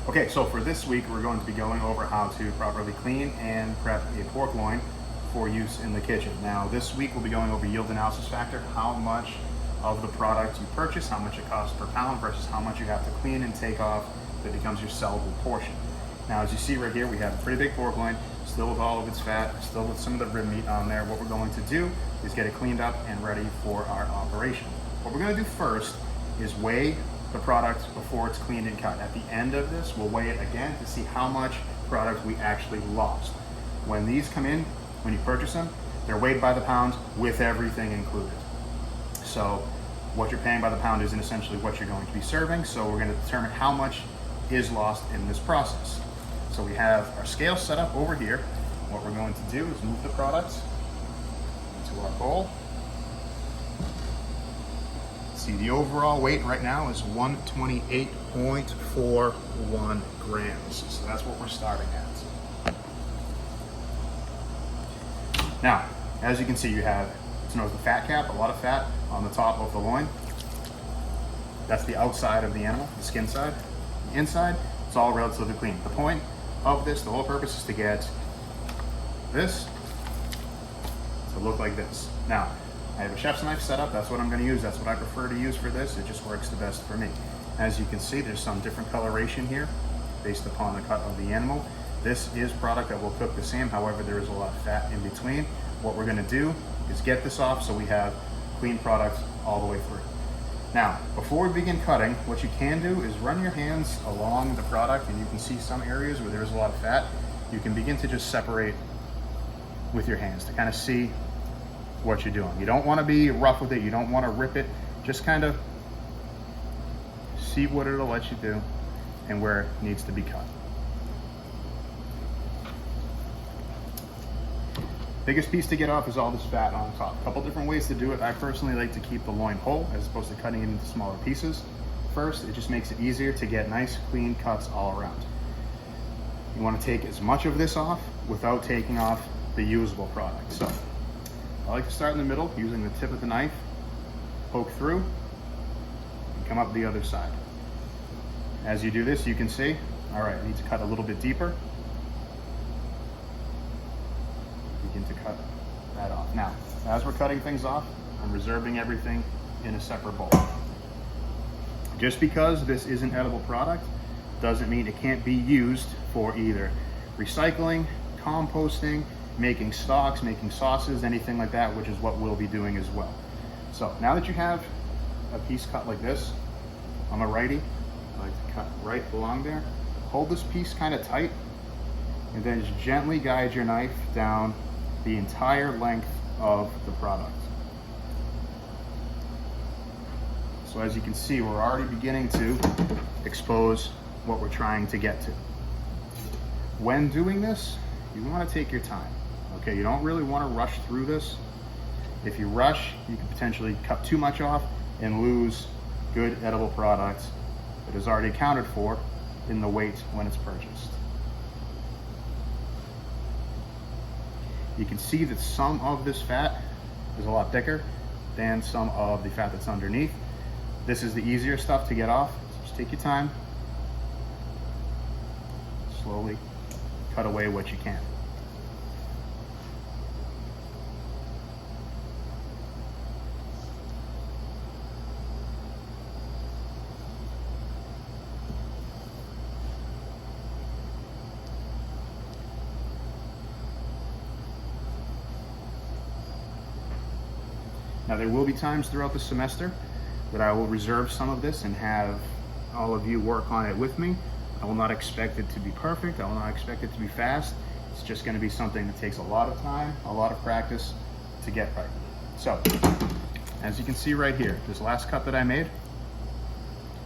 Okay, so for this week, we're going to be going over how to properly clean and prep a pork loin for use in the kitchen. Now, this week we'll be going over yield analysis factor, how much of the product you purchase, how much it costs per pound versus how much you have to clean and take off that becomes your sellable portion. Now, as you see right here, we have a pretty big pork loin, still with all of its fat, still with some of the rib meat on there. What we're going to do is get it cleaned up and ready for our operation. What we're going to do first is weigh the product before it's cleaned and cut. At the end of this, we'll weigh it again to see how much product we actually lost. When these come in, when you purchase them, they're weighed by the pound with everything included. So what you're paying by the pound isn't essentially what you're going to be serving, so we're going to determine how much is lost in this process. So we have our scale set up over here. What we're going to do is move the product into our bowl. See, the overall weight right now is 128.41 grams. So that's what we're starting at. Now, as you can see, you have, it's known as the fat cap, a lot of fat on the top of the loin. That's the outside of the animal, the skin side. The inside, it's all relatively clean. The point of this, the whole purpose is to get this to look like this. Now, I have a chef's knife set up. That's what I'm going to use. That's what I prefer to use for this. It just works the best for me. As you can see, there's some different coloration here based upon the cut of the animal. This is product that will cook the same. However, there is a lot of fat in between. What we're going to do is get this off so we have clean product all the way through. Now, before we begin cutting, what you can do is run your hands along the product, and you can see some areas where there's a lot of fat. You can begin to just separate with your hands to kind of see what you're doing. You don't want to be rough with it. You don't want to rip it. Just kind of see what it'll let you do and where it needs to be cut. Biggest piece to get off is all this fat on top. A couple different ways to do it. I personally like to keep the loin whole as opposed to cutting it into smaller pieces. First, it just makes it easier to get nice, clean cuts all around. You want to take as much of this off without taking off the usable product. So I like to start in the middle using the tip of the knife, poke through, and come up the other side. As you do this, you can see, all right, I need to cut a little bit deeper. Begin to cut that off. Now, as we're cutting things off, I'm reserving everything in a separate bowl. Just because this is an edible product doesn't mean it can't be used for either recycling, composting, making stocks, making sauces, anything like that, which is what we'll be doing as well. So now that you have a piece cut like this, I'm a righty, I like to cut right along there. Hold this piece kind of tight and then just gently guide your knife down the entire length of the product. So as you can see, we're already beginning to expose what we're trying to get to. When doing this, you want to take your time. Okay, you don't really want to rush through this. If you rush, you can potentially cut too much off and lose good edible product that is already accounted for in the weight when it's purchased. You can see that some of this fat is a lot thicker than some of the fat that's underneath. This is the easier stuff to get off. So just take your time. Slowly cut away what you can. Now, there will be times throughout the semester that I will reserve some of this and have all of you work on it with me. I will not expect it to be perfect. I will not expect it to be fast. It's just going to be something that takes a lot of time, a lot of practice to get right. So, as you can see right here, this last cut that I made,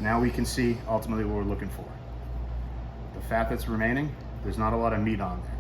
now we can see ultimately what we're looking for. The fat that's remaining, there's not a lot of meat on there.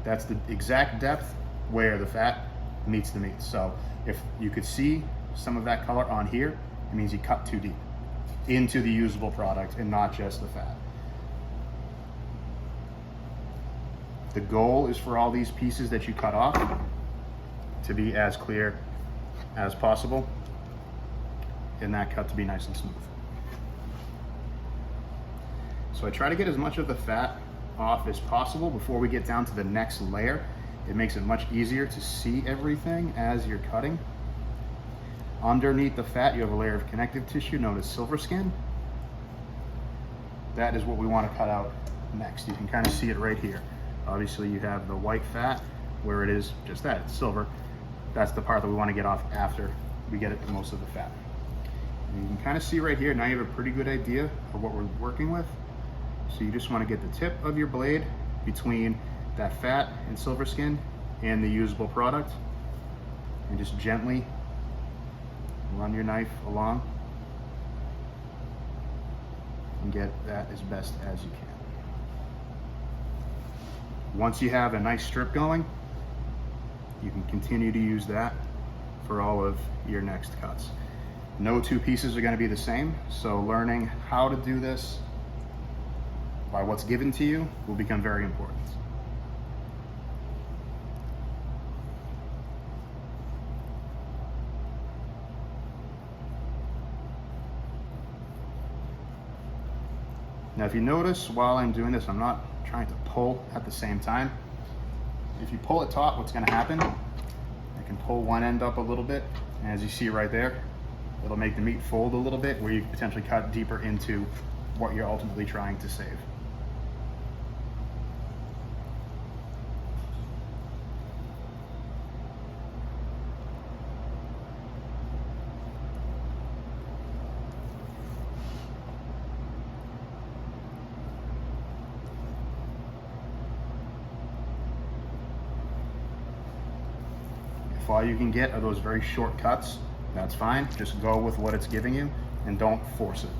That's the exact depth where the fat meets the meat. So if you could see some of that color on here, it means you cut too deep into the usable product and not just the fat. The goal is for all these pieces that you cut off to be as clear as possible and that cut to be nice and smooth. So I try to get as much of the fat off as possible before we get down to the next layer. It makes it much easier to see everything as you're cutting. Underneath the fat, you have a layer of connective tissue known as silver skin. That is what we want to cut out next. You can kind of see it right here. Obviously you have the white fat where it is just that, it's silver. That's the part that we want to get off after we get it to most of the fat. And you can kind of see right here, now you have a pretty good idea of what we're working with. So you just want to get the tip of your blade between that fat and silver skin and the usable product, and just gently run your knife along and get that as best as you can. Once you have a nice strip going, you can continue to use that for all of your next cuts. No two pieces are going to be the same, so learning how to do this by what's given to you will become very important. Now if you notice while I'm doing this, I'm not trying to pull at the same time. If you pull it taut, what's going to happen, I can pull one end up a little bit, and as you see right there, it'll make the meat fold a little bit where you can potentially cut deeper into what you're ultimately trying to save. If all you can get are those very short cuts, that's fine. Just go with what it's giving you and don't force it.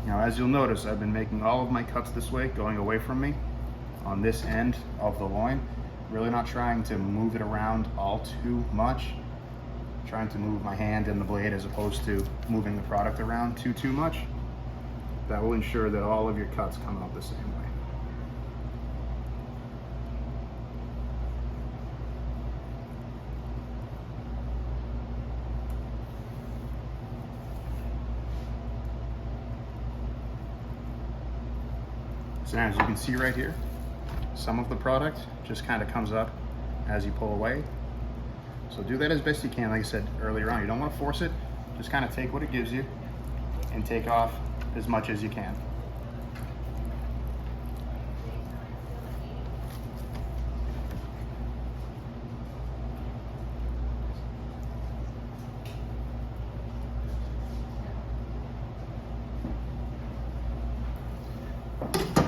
Now, as you'll notice, I've been making all of my cuts this way, going away from me on this end of the loin. Really not trying to move it around all too much. Trying to move my hand and the blade as opposed to moving the product around too much. That will ensure that all of your cuts come out the same way. So now, as you can see right here, some of the product just kind of comes up as you pull away. So do that as best you can. Like I said earlier on, you don't want to force it. Just kind of take what it gives you and take off as much as you can.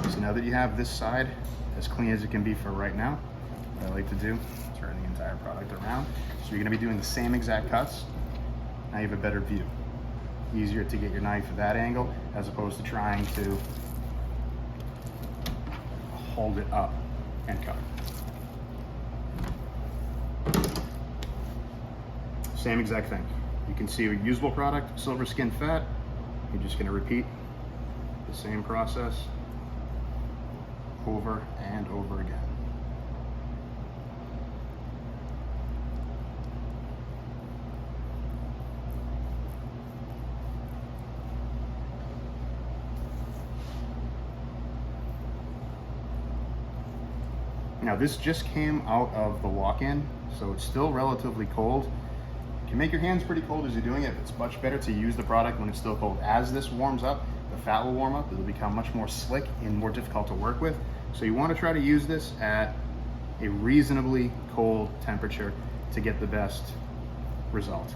So now that you have this side as clean as it can be for right now, what I like to do, turn the entire product around. So you're going to be doing the same exact cuts. Now you have a better view. Easier to get your knife at that angle as opposed to trying to hold it up and cut. Same exact thing. You can see a usable product, silver skin fat. You're just going to repeat the same process over and over again. Now this just came out of the walk-in, so it's still relatively cold. You can make your hands pretty cold as you're doing it. It's much better to use the product when it's still cold. As this warms up, the fat will warm up. It'll become much more slick and more difficult to work with. So you want to try to use this at a reasonably cold temperature to get the best result.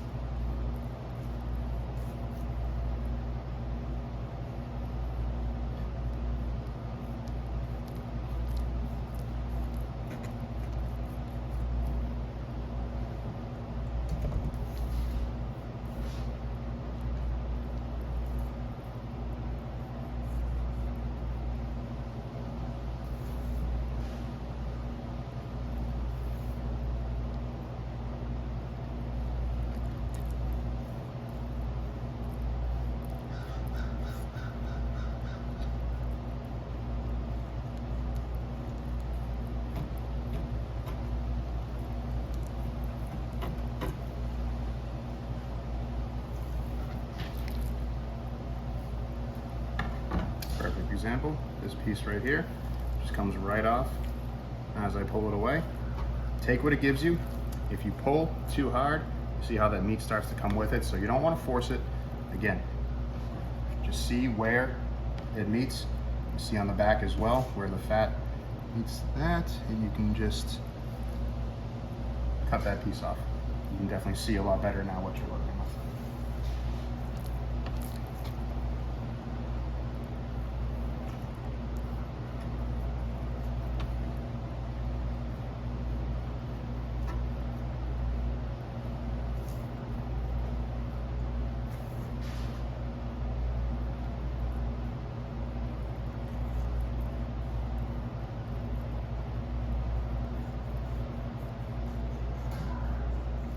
Perfect example, this piece right here just comes right off as I pull it away. Take what it gives you. If you pull too hard, you see how that meat starts to come with it, so you don't want to force it. Again, just see where it meets. You see on the back as well where the fat meets that, and you can just cut that piece off. You can definitely see a lot better now what you're working with.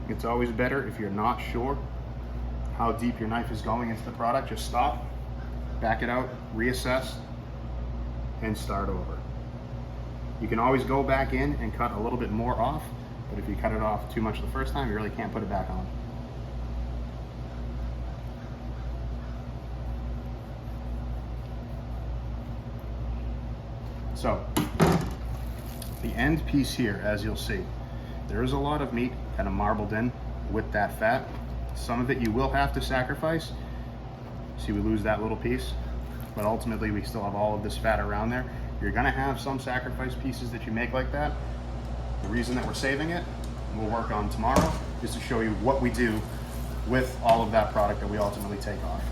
It's always better if you're not sure how deep your knife is going into the product, just stop, back it out, reassess, and start over. You can always go back in and cut a little bit more off, but if you cut it off too much the first time, you really can't put it back on. So, the end piece here, as you'll see, there is a lot of meat kind of marbled in with that fat. Some of it you will have to sacrifice. See, we lose that little piece, but ultimately we still have all of this fat around there. You're gonna have some sacrifice pieces that you make like that. The reason that we're saving it, we'll work on tomorrow, is to show you what we do with all of that product that we ultimately take off.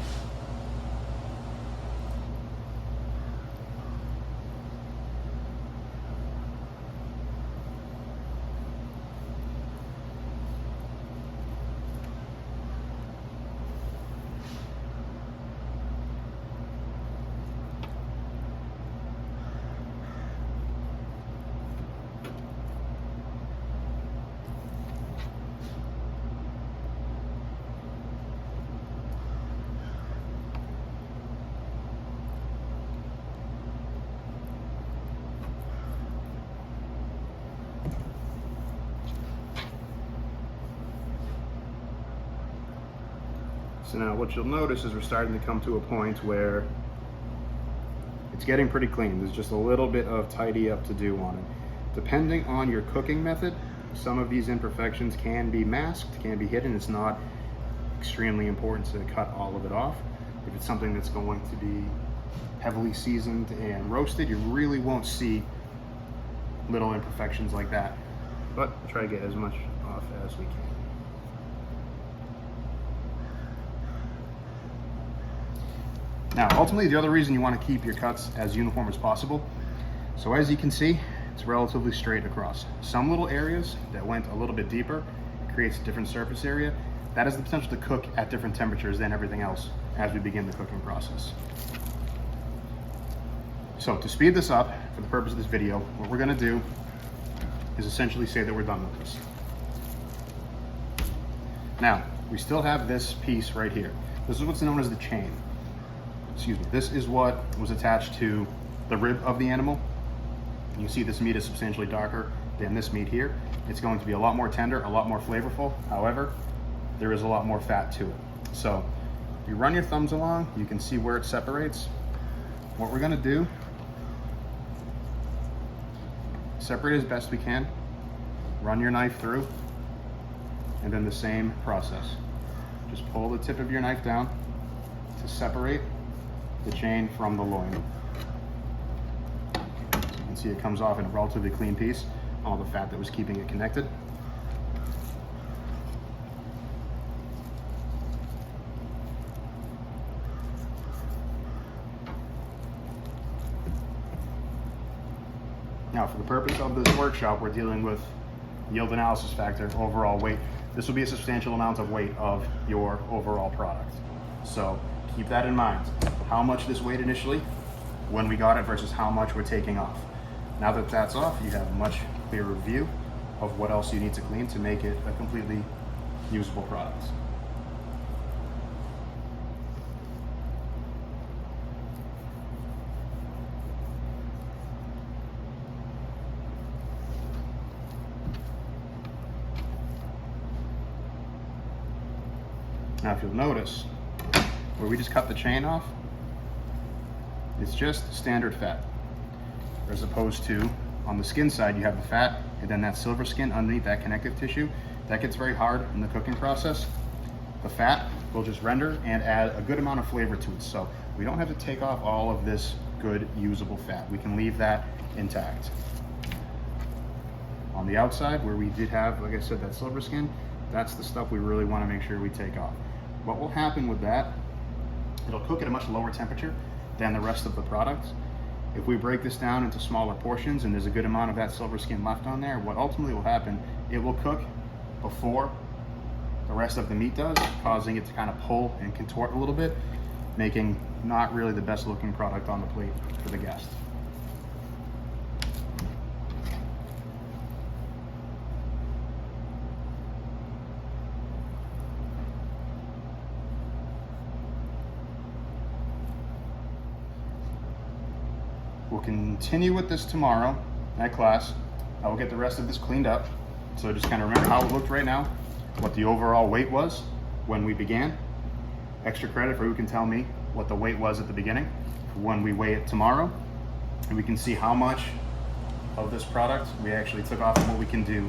So now what you'll notice is we're starting to come to a point where it's getting pretty clean. There's just a little bit of tidy up to do on it. Depending on your cooking method, some of these imperfections can be masked, can be hidden. It's not extremely important to cut all of it off. If it's something that's going to be heavily seasoned and roasted, you really won't see little imperfections like that. But try to get as much off as we can. Now, ultimately, the other reason you want to keep your cuts as uniform as possible. So as you can see, it's relatively straight across. Some little areas that went a little bit deeper creates a different surface area. That has the potential to cook at different temperatures than everything else as we begin the cooking process. So to speed this up, for the purpose of this video, what we're gonna do is essentially say that we're done with this. Now, we still have this piece right here. This is what's known as the chain. Excuse me, this is what was attached to the rib of the animal. You see this meat is substantially darker than this meat here. It's going to be a lot more tender, a lot more flavorful. However, there is a lot more fat to it. So you run your thumbs along, you can see where it separates. What we're gonna do, separate as best we can, run your knife through, and then the same process. Just pull the tip of your knife down to separate the chain from the loin. So you can see it comes off in a relatively clean piece, all the fat that was keeping it connected. Now, for the purpose of this workshop, we're dealing with yield analysis factor, overall weight. This will be a substantial amount of weight of your overall product. So keep that in mind. How much this weighed initially when we got it versus how much we're taking off. Now that that's off, you have a much clearer view of what else you need to clean to make it a completely usable product. Now if you'll notice, where we just cut the chain off, It's just standard fat, as opposed to on the skin side, you have the fat and then that silver skin underneath that connective tissue. That gets very hard in the cooking process. The fat will just render and add a good amount of flavor to it. So we don't have to take off all of this good usable fat. We can leave that intact. On the outside, where we did have, like I said, that silver skin, that's the stuff we really want to make sure we take off. What will happen with that, it'll cook at a much lower temperature than the rest of the product. If we break this down into smaller portions and there's a good amount of that silver skin left on there, what ultimately will happen, it will cook before the rest of the meat does, causing it to kind of pull and contort a little bit, making not really the best looking product on the plate for the guest. We'll continue with this tomorrow at class. I will get the rest of this cleaned up. So just kind of remember how it looked right now, what the overall weight was when we began. Extra credit for who can tell me what the weight was at the beginning when we weigh it tomorrow. And we can see how much of this product we actually took off and what we can do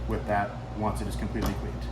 with that once it is completely cleaned.